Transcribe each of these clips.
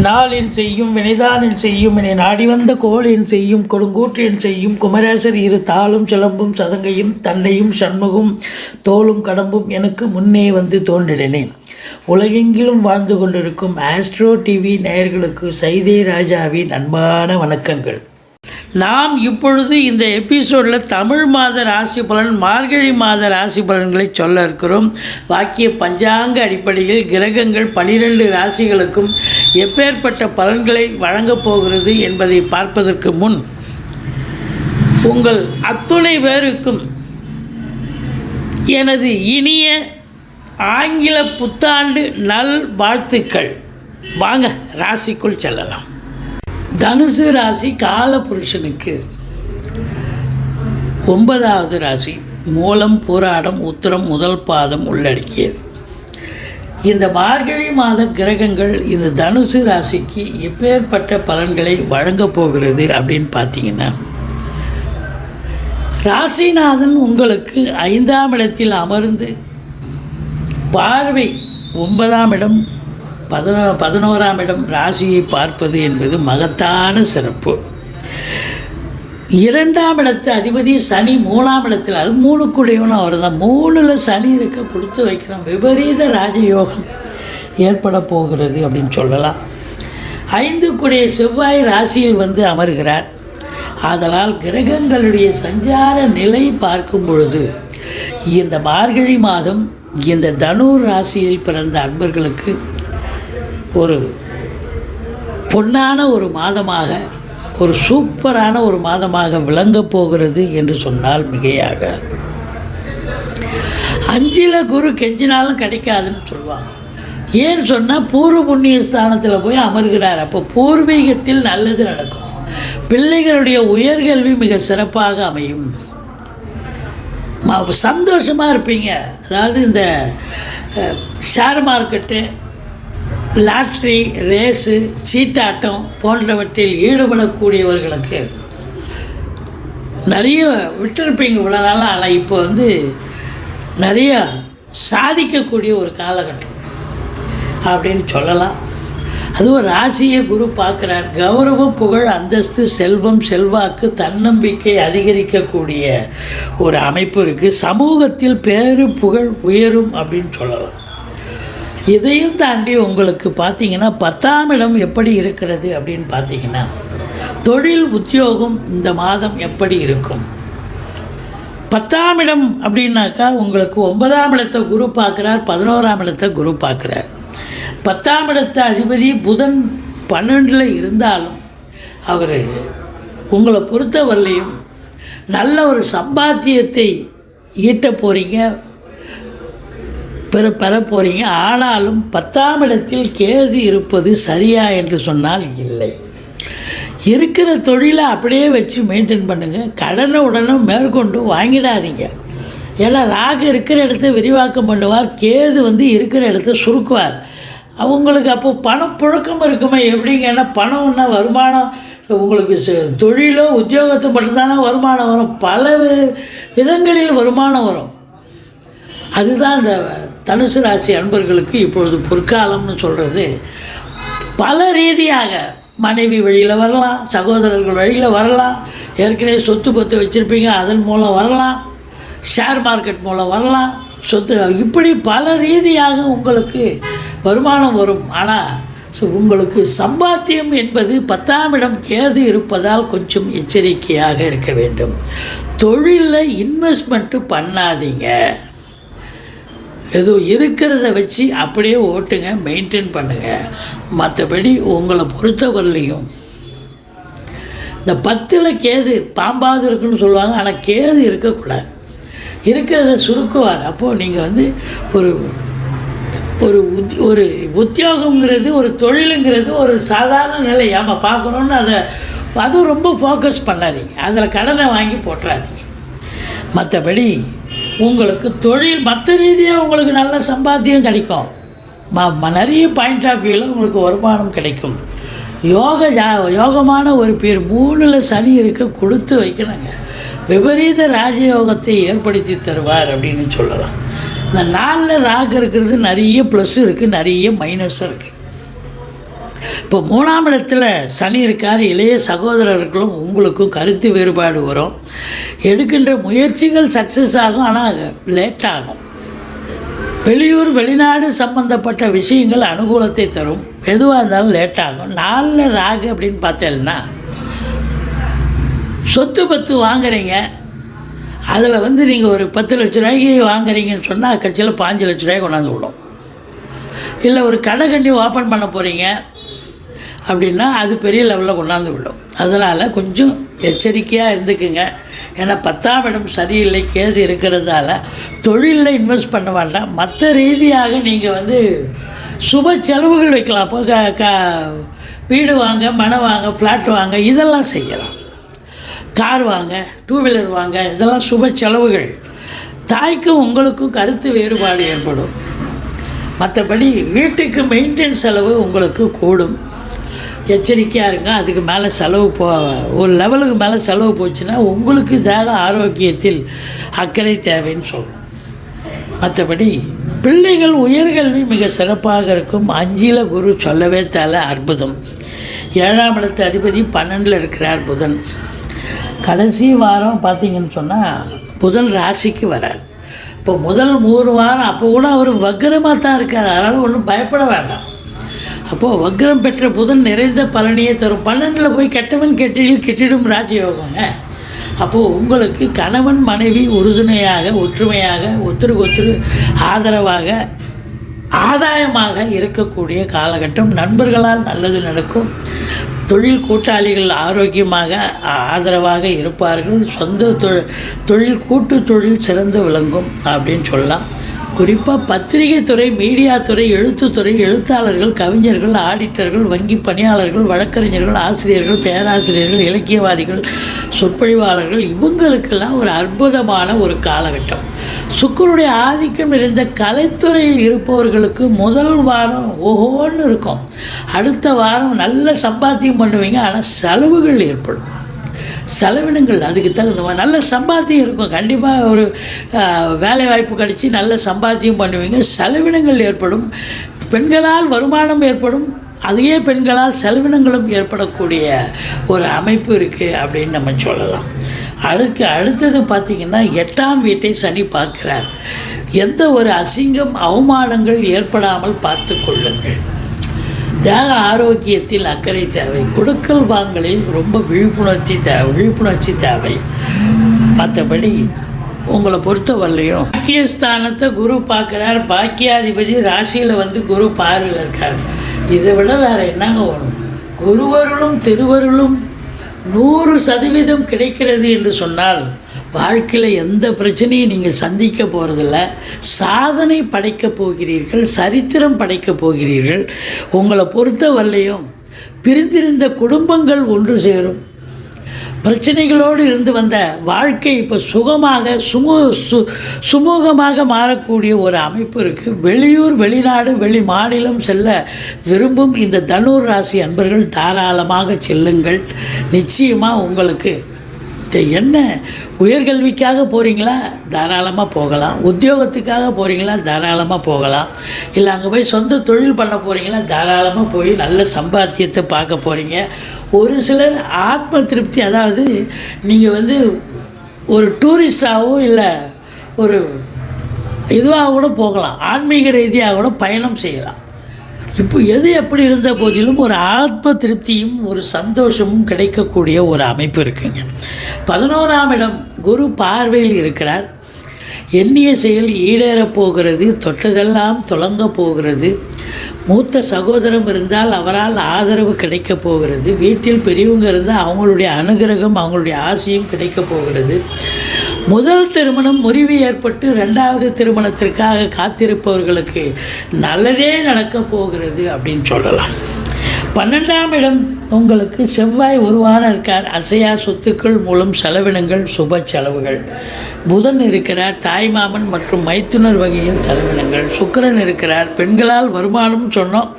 நாளின் செய்யும் வினைதானின் செய்யும் என்னை நாடி வந்த கோளின் செய்யும் கொடுங்கூற்றின் செய்யும் குமரேசர் இரு தாளும் சிலம்பும் சதங்கையும் தண்டையும் சண்முகும் தோளும் கடம்பும் எனக்கு முன்னே வந்து தோன்றினேன். உலகெங்கிலும் வாழ்ந்து கொண்டிருக்கும் ஆஸ்ட்ரோ டிவி நேயர்களுக்கு சைதே ராஜாவின் அன்பான வணக்கங்கள். நாம் இப்பொழுது இந்த எபிசோடில் தமிழ் மாத ராசி பலன், மார்கழி மாத ராசி பலன்களை சொல்ல இருக்கிறோம். வாக்கிய பஞ்சாங்க அடிப்படையில் கிரகங்கள் 12 ராசிகளுக்கும் எப்பேற்பட்ட பலன்களை வழங்கப் போகிறது என்பதை பார்ப்பதற்கு முன் உங்கள் அத்துணை பேருக்கும் எனது இனிய ஆங்கில புத்தாண்டு நல் வாழ்த்துக்கள். வாங்க ராசிக்குள் செல்லலாம். தனுசு ராசி காலபுருஷனுக்கு 9வது ராசி. மூலம், பூராடம், உத்திரம் முதல் பாதம் உள்ளடக்கியது. இந்த மார்கழி மாத கிரகங்கள் இந்த தனுசு ராசிக்கு எப்பேற்பட்ட பலன்களை வழங்கப் போகிறது அப்படின்னு பார்த்தீங்கன்னா, ராசிநாதன் உங்களுக்கு 5ஆம் இடத்தில் அமர்ந்து பார்வை 9ஆம் இடம் 11ஆம் இடம் ராசியை பார்ப்பது என்பது மகத்தான சிறப்பு. 2ஆம் இடத்து அதிபதி சனி 3ஆம் இடத்தில், அது 3க்குடையவனும் அவர் தான். 3ல் சனி இருக்க கொடுத்து வைக்கிறோம். விபரீத ராஜயோகம் ஏற்பட போகிறது அப்படின்னு சொல்லலாம். 5க்குடைய செவ்வாய் ராசியில் வந்து அமர்கிறார். ஆதலால் கிரகங்களுடைய சஞ்சார நிலை பார்க்கும் பொழுது இந்த மார்கழி மாதம் இந்த தனுர் ராசியில் பிறந்த அன்பர்களுக்கு ஒரு பொன்னான ஒரு மாதமாக, ஒரு சூப்பரான ஒரு மாதமாக விளங்கப் போகிறது என்று சொன்னால் மிகையாக. 5ல் குரு கெஞ்சினாலும் கிடைக்காதுன்னு சொல்லுவாங்க. ஏன்னு சொன்னால் பூர்வ புண்ணிய ஸ்தானத்தில் போய் அமர்கிறார். அப்போ பூர்வீகத்தில் நல்லது நடக்கும். பிள்ளைகளுடைய உயர்கல்வி மிக சிறப்பாக அமையும். சந்தோஷமாக இருப்பீங்க. அதாவது இந்த ஷேர் மார்க்கெட்டு, லாட்ரி, ரேஸு, சீட்டாட்டம் போன்றவற்றில் ஈடுபடக்கூடியவர்களுக்கு நிறைய விட்டுருப்பீங்க இவ்வளோ நாளாக. ஆனால் இப்போ வந்து நிறைய சாதிக்கக்கூடிய ஒரு காலகட்டம் அப்படின்னு சொல்லலாம். அதுவும் ராசியை குரு பார்க்குறார். கௌரவம், புகழ், அந்தஸ்து, செல்வம், செல்வாக்கு, தன்னம்பிக்கை அதிகரிக்கக்கூடிய ஒரு அமைப்பு இருக்குது. சமூகத்தில் பேரு புகழ் உயரும் அப்படின்னு சொல்லலாம். இதையும் தாண்டி உங்களுக்கு பார்த்திங்கன்னா 10ஆம் இடம் எப்படி இருக்கிறது அப்படின்னு பார்த்திங்கன்னா, தொழில் உத்தியோகம் இந்த மாதம் எப்படி இருக்கும். 10ஆம் இடம் அப்படின்னாக்கா உங்களுக்கு 9ஆம் இடத்தை குரு பார்க்குறார், 11ஆம் இடத்தை குரு பார்க்குறார். 10ஆம் இடத்தை அதிபதி புதன் 12ல் இருந்தாலும் அவர் உங்களை பொறுத்தவரையிலையும் நல்ல ஒரு சம்பாத்தியத்தை ஈட்ட போகிறீங்க, பெற போகிறீங்க. ஆனாலும் 10ஆம் இடத்தில் கேது இருப்பது சரியா என்று சொன்னால் இல்லை. இருக்கிற தொழிலை அப்படியே வச்சு மெயின்டைன் பண்ணுங்கள். கடனை உடனே மேற்கொண்டு வாங்கிடாதீங்க. ஏன்னா ராகு இருக்கிற இடத்த விரிவாக்கம் பண்ணுவார், கேது வந்து இருக்கிற இடத்த சுருக்குவார். அவங்களுக்கு அப்போது பணம் புழக்கம் இருக்குமே. எப்படிங்க? ஏன்னா பணம்னா வருமானம் உங்களுக்கு தொழிலோ உத்தியோகத்தை மட்டும்தானே வருமானம் வரும். பல விதங்களில் வருமானம் வரும். அதுதான் இந்த தனுசு ராசி அன்பர்களுக்கு இப்பொழுது பொற்காலம்னு சொல்கிறது. பல ரீதியாக மனைவி வழியில் வரலாம், சகோதரர்கள் வழியில் வரலாம், ஏற்கனவே சொத்து பத்து வச்சுருப்பீங்க அதன் மூலம் வரலாம், ஷேர் மார்க்கெட் மூலம் வரலாம், சொத்து, இப்படி பல ரீதியாக உங்களுக்கு வருமானம் வரும். ஆனால் உங்களுக்கு சம்பாத்தியம் என்பது 10ஆம் இடம் கேது இருப்பதால் கொஞ்சம் எச்சரிக்கையாக இருக்க வேண்டும். தொழிலில் இன்வெஸ்ட்மெண்ட்டு பண்ணாதீங்க. ஏதோ இருக்கிறத வச்சு அப்படியே ஓட்டுங்க, மெயின்டைன் பண்ணுங்கள். மற்றபடி உங்களை பொறுத்தவரையிலையும் இந்த 10ல் கேது பாம்பாவது இருக்குன்னு சொல்லுவாங்க. ஆனால் கேது இருக்கக்கூடாது, இருக்கிறத சுருக்குவார். அப்போது நீங்கள் வந்து ஒரு ஒரு ஒரு உத்தியோகங்கிறது, ஒரு தொழிலுங்கிறது ஒரு சாதாரண நிலை ஆமாம் பார்க்கணுன்னு அதுவும் ரொம்ப ஃபோக்கஸ் பண்ணாதீங்க. அதில் கடனை வாங்கி போட்டுறாதீங்க. மற்றபடி உங்களுக்கு தொழில் மற்ற ரீதியாக உங்களுக்கு நல்ல சம்பாத்தியம் கிடைக்கும். நிறைய பாயிண்ட் ஆஃப் வியூவில் உங்களுக்கு வருமானம் கிடைக்கும். யோகமான ஒரு பேர் 3ல் சனி இருக்க கொடுத்து வைக்கணுங்க. விபரீத ராஜயோகத்தை ஏற்படுத்தி தருவார் அப்படின்னு சொல்லலாம். இந்த 4ல் ராகு இருக்கிறது நிறைய ப்ளஸ் இருக்குது, நிறைய மைனஸும் இருக்குது. இப்போ 3ஆம் இடத்துல சனி இருக்கார். இளைய சகோதரர்களும் உங்களுக்கும் கருத்து வேறுபாடு வரும். எடுக்கின்ற முயற்சிகள் சக்ஸஸ் ஆகும், ஆனால் லேட் ஆகும். வெளியூர் வெளிநாடு சம்பந்தப்பட்ட விஷயங்கள் அனுகூலத்தை தரும். எதுவாக இருந்தாலும் லேட் ஆகும். 4 ராகு அப்படின்னு பார்த்தேன்னா சொத்து பத்து வாங்குறீங்க. அதில் நீங்கள் ஒரு 10 லட்ச ரூபாய்க்கு வாங்குறீங்கன்னு சொன்னால் கட்சியில் 5 லட்ச ரூபாய்க்கு கொண்டாந்து விடும். இல்லை ஒரு கடை கண்டி ஓப்பன் பண்ண போகிறீங்க அப்படின்னா அது பெரிய லெவலில் கொண்டாந்து விடும். அதனால் கொஞ்சம் எச்சரிக்கையாக இருந்துக்குங்க. ஏன்னா 10ஆம் இடம் சரியில்லை, கேது இருக்கிறதால தொழிலில் இன்வெஸ்ட் பண்ண வேண்டாம். மற்ற ரீதியாக நீங்கள் சுப செலவுகள் வைக்கலாம். இப்போ வீடு வாங்க, மனை வாங்க, ஃப்ளாட் வாங்க, இதெல்லாம் செய்யலாம். கார் வாங்க, 2 வீலர் வாங்க, இதெல்லாம் சுப செலவுகள். தாய்க்கும் உங்களுக்கும் கருத்து வேறுபாடு ஏற்படும். மற்றபடி வீட்டுக்கு மெயின்டெனன்ஸ் செலவு உங்களுக்கு கூடும். எச்சரிக்கையாக இருங்க. அதுக்கு மேலே செலவு ஒரு லெவலுக்கு மேலே செலவு போச்சுன்னா உங்களுக்கு தேக ஆரோக்கியத்தில் அக்கறை தேவைன்னு சொல்லணும். மற்றபடி பிள்ளைகள் உயர்கல்வி மிக சிறப்பாக இருக்கும். 5ல் குரு சொல்லவே தேவை, அற்புதம். 7ஆம் இடத்து அதிபதி 12ல் இருக்கிறார் புதன். கடைசி வாரம் பார்த்திங்கன்னு சொன்னால் புதன் ராசிக்கு வரார். இப்போ முதல் 3 வாரம் அப்போ கூட அவர் வக்ரமாக தான் இருக்கார். அதனால் ஒன்றும் பயப்பட வேண்டாம். அப்போது வக்ரம் பெற்ற புதன் நிறைந்த பலனையே தரும். 12ல் போய் கெட்டவன் கெட்டில் கெட்டிடும் ராஜயோகங்க. அப்போது உங்களுக்கு கணவன் மனைவி உறுதுணையாக, ஒற்றுமையாக, ஒருத்தருக்கு ஆதரவாக, ஆதாயமாக இருக்கக்கூடிய காலகட்டம். நண்பர்களால் நல்லது நடக்கும். தொழில் கூட்டாளிகள் ஆரோக்கியமாக ஆதரவாக இருப்பார்கள். சொந்த தொழில் கூட்டு தொழில் சிறந்து விளங்கும் அப்படின்னு சொல்லலாம். குறிப்பாக பத்திரிகை துறை, மீடியா துறை, எழுத்துத்துறை, எழுத்தாளர்கள், கவிஞர்கள், ஆடிட்டர்கள், வங்கி பணியாளர்கள், வழக்கறிஞர்கள், ஆசிரியர்கள், பேராசிரியர்கள், இலக்கியவாதிகள், சொற்பொழிவாளர்கள், இவங்களுக்கெல்லாம் ஒரு அற்புதமான ஒரு காலகட்டம். சுக்கிரனுடைய ஆதிக்கம் இருந்த கலைத்துறையில் இருப்பவர்களுக்கு முதல் வாரம் ஓஹோன்னு இருக்கும். அடுத்த வாரம் நல்ல சம்பாத்தியம் பண்ணுவீங்க. ஆனால் செலவுகள் ஏற்படும். செலவினங்கள் அதுக்கு தகுந்த நல்ல சம்பாத்தியம் இருக்கும். கண்டிப்பாக ஒரு வேலை வாய்ப்பு கிடச்சி நல்ல சம்பாத்தியம் பண்ணுவீங்க. செலவினங்கள் ஏற்படும். பெண்களால் வருமானம் ஏற்படும். அதையே பெண்களால் செலவினங்களும் ஏற்படக்கூடிய ஒரு அமைப்பு இருக்குது அப்படின்னு நம்ம சொல்லலாம். அடுத்தது பார்த்திங்கன்னா 8ஆம் வீட்டை சனி பார்க்கிறார். எந்த ஒரு அசிங்கம் அவமானங்கள் ஏற்படாமல் பார்த்து கொள்ளுங்கள். தேக ஆரோக்கியத்தில் அக்கறை தேவை. கொடுக்கல் வாங்கலில் ரொம்ப விழிப்புணர்ச்சி தேவை. மற்றபடி உங்களை பொறுத்தவரையிலையும் பாக்கியஸ்தானத்தை குரு பார்க்குறார். பாக்கியாதிபதி ராசியில் குரு பார்வையில் இருக்கார். இதை விட வேறு என்னங்க ஒன்று? குருவருளும் திருவருளும் 100% கிடைக்கிறது என்று சொன்னால் வாழ்க்கையில் எந்த பிரச்சனையும் நீங்கள் சந்திக்க போகிறதில்ல. சாதனை படைக்கப் போகிறீர்கள், சரித்திரம் படைக்கப் போகிறீர்கள். உங்களை பொறுத்தவரையிலையும் பிரிந்திருந்த குடும்பங்கள் ஒன்று சேரும். பிரச்சனைகளோடு இருந்து வந்த வாழ்க்கை இப்போ சுமூகமாக மாறக்கூடிய ஒரு அமைப்பு இருக்குது. வெளியூர், வெளிநாடு, வெளி மாநிலம் செல்ல விரும்பும் இந்த தனுர் ராசி அன்பர்கள் தாராளமாக செல்லுங்கள். நிச்சயமாக உங்களுக்கு என்ன உயர்கல்விக்காக போகிறீங்களா, தாராளமாக போகலாம். உத்தியோகத்துக்காக போகிறீங்களா, தாராளமாக போகலாம். இல்லை அங்கே போய் சொந்த தொழில் பண்ண போகிறீங்களா, தாராளமாக போய் நல்ல சம்பாத்தியத்தை பார்க்க போகிறீங்க. ஒரு சிலர் ஆத்ம திருப்தி, அதாவது நீங்கள் ஒரு டூரிஸ்டாகவோ இல்லை ஒரு இதுவாக கூட போகலாம். ஆன்மீக ரீதியாக கூட பயணம் செய்யலாம். இப்போ எது எப்படி இருந்த போதிலும் ஒரு ஆத்ம திருப்தியும் ஒரு சந்தோஷமும் கிடைக்கக்கூடிய ஒரு அமைப்பு இருக்குங்க. 11ஆம் இடம் குரு பார்வையில் இருக்கிறார். எண்ணிய செயல் ஈடேறப் போகிறது. தொட்டதெல்லாம் தொடங்க போகிறது. மூத்த சகோதரம் இருந்தால் அவரால் ஆதரவு கிடைக்கப் போகிறது. வீட்டில் பெரியவங்க இருந்தால் அவங்களுடைய அனுகிரகம், அவங்களுடைய ஆசையும் கிடைக்கப் போகிறது. முதல் திருமணம் முறிவு ஏற்பட்டு 2வது திருமணத்திற்காக காத்திருப்பவர்களுக்கு நல்லதே நடக்கப் போகிறது அப்படின்னு சொல்லலாம். 12ஆம் இடம் உங்களுக்கு செவ்வாய் உருவான இருக்கார். அசையா சொத்துக்கள் மூலம் செலவினங்கள், சுப செலவுகள். புதன் இருக்கிறார், தாய்மாமன் மற்றும் மைத்துனர் வகையில் செலவினங்கள். சுக்கிரன் இருக்கிறார், பெண்களால் வருமானம் சொன்னோம்.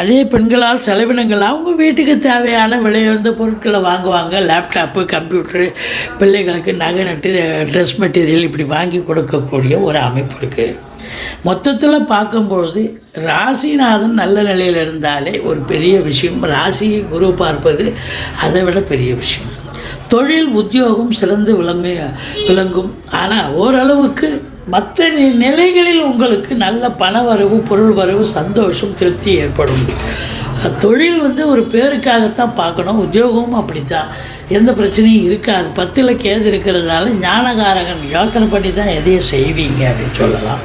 அதே பெண்களால் செலவினங்கள், அவங்க வீட்டுக்கு தேவையான விலையுயர்ந்த பொருட்களை வாங்குவாங்க. லேப்டாப்பு, கம்ப்யூட்டரு, பிள்ளைகளுக்கு நகை நட்டு, ட்ரெஸ் மெட்டீரியல் இப்படி வாங்கி கொடுக்கக்கூடிய ஒரு அமைப்பு இருக்குது. மொத்தத்தில் பார்க்கும்பொழுது ராசிநாதன் நல்ல நிலையில் இருந்தாலே ஒரு பெரிய விஷயம். ராசியை குரு பார்ப்பது அதை விட பெரிய விஷயம். தொழில் உத்தியோகம் சிறந்து விளங்கும். ஆனால் ஓரளவுக்கு மற்ற நிலைகளில் உங்களுக்கு நல்ல பண வரவு, பொருள் வரவு, சந்தோஷம், திருப்தி ஏற்படும். தொழில் ஒரு பேருக்காகத்தான் பார்க்கணும். உத்தியோகமும் அப்படித்தான், எந்த பிரச்சனையும் இருக்காது. 10ல் கேது இருக்கிறதால ஞானகாரகன் யோசனை பண்ணி தான் எதையும் செய்வீங்க அப்படின்னு சொல்லலாம்.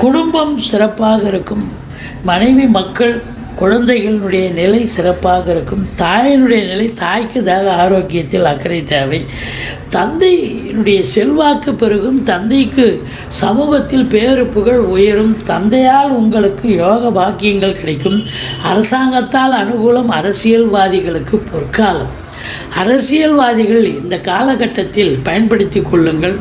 குடும்பம் சிறப்பாக இருக்கும். மனைவி, மக்கள், குழந்தைகளுடைய நிலை சிறப்பாக இருக்கும். தாயினுடைய நிலை, தாய்க்கு தேக ஆரோக்கியத்தில் அக்கறை தேவை. தந்தையினுடைய செல்வாக்கு பெருகும். தந்தைக்கு சமூகத்தில் பேரு புகழ் உயரும். தந்தையால் உங்களுக்கு யோக பாக்கியங்கள் கிடைக்கும். அரசாங்கத்தால் அனுகூலம். அரசியல்வாதிகளுக்கு பொற்காலம். அரசியல்வாதிகள் இந்த காலகட்டத்தில் பயன்படுத்தி கொள்ளுங்கள்.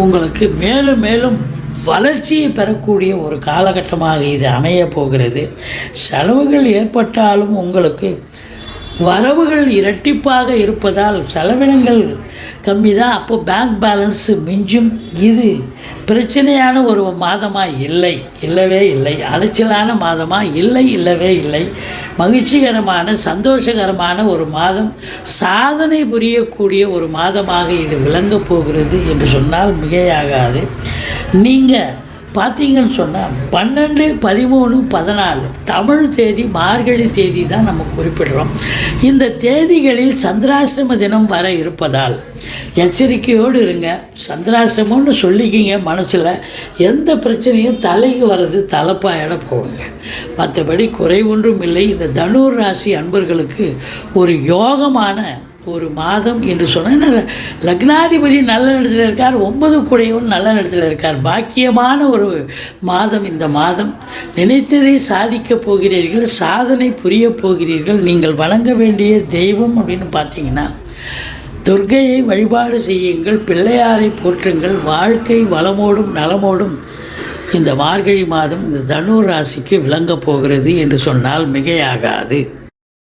உங்களுக்கு மேலும் மேலும் வளர்ச்சியை பெறக்கூடிய ஒரு காலகட்டமாக இது அமையப் போகிறது. செலவுகள் ஏற்பட்டாலும் உங்களுக்கு வரவுகள் இரட்டிப்பாக இருப்பதால் செலவினங்கள் கம்மி தான். அப்போ பேங்க் பேலன்ஸ் மிஞ்சும். இது பிரச்சனையான ஒரு மாதமாக இல்லவே இல்லை. அலைச்சலான மாதமாக இல்லவே இல்லை. மகிழ்ச்சிகரமான, சந்தோஷகரமான ஒரு மாதம், சாதனை புரியக்கூடிய ஒரு மாதமாக இது விளங்கப் போகிறது என்று சொன்னால் மிகையாகாது. நீங்கள் பார்த்தீங்கன்னு சொன்னால் 12, 13, 14 தமிழ் தேதி, மார்கழி தேதி தான் நம்ம குறிப்பிடுறோம். இந்த தேதிகளில் சந்திராஷ்டம தினம் வர இருப்பதால் எச்சரிக்கையோடு இருங்க. சந்திராஷ்டமம்னு சொல்லிக்கிங்க மனசில். எந்த பிரச்சனையும் தலைக்கு வர்றது தலைப்பாயிட போகுங்க. மற்றபடி குறை ஒன்றும் இல்லை. இந்த தனுர் ராசி அன்பர்களுக்கு ஒரு யோகமான ஒரு மாதம் என்று சொன்னால், லக்னாதிபதி நல்ல இடத்துல இருக்கார், 9 கூடையவன் நல்ல இடத்துல இருக்கார். பாக்கியமான ஒரு மாதம் இந்த மாதம். நினைத்ததை சாதிக்கப் போகிறீர்கள், சாதனை புரிய போகிறீர்கள். நீங்கள் வணங்க வேண்டிய தெய்வம் அப்படின்னு பார்த்தீங்கன்னா துர்க்கையை வழிபாடு செய்யுங்கள், பிள்ளையாரை போற்றுங்கள். வாழ்க்கை வளமோடும் நலமோடும் இந்த மார்கழி மாதம் இந்த தனுர் ராசிக்கு விளங்கப் போகிறது என்று சொன்னால் மிகையாகாது.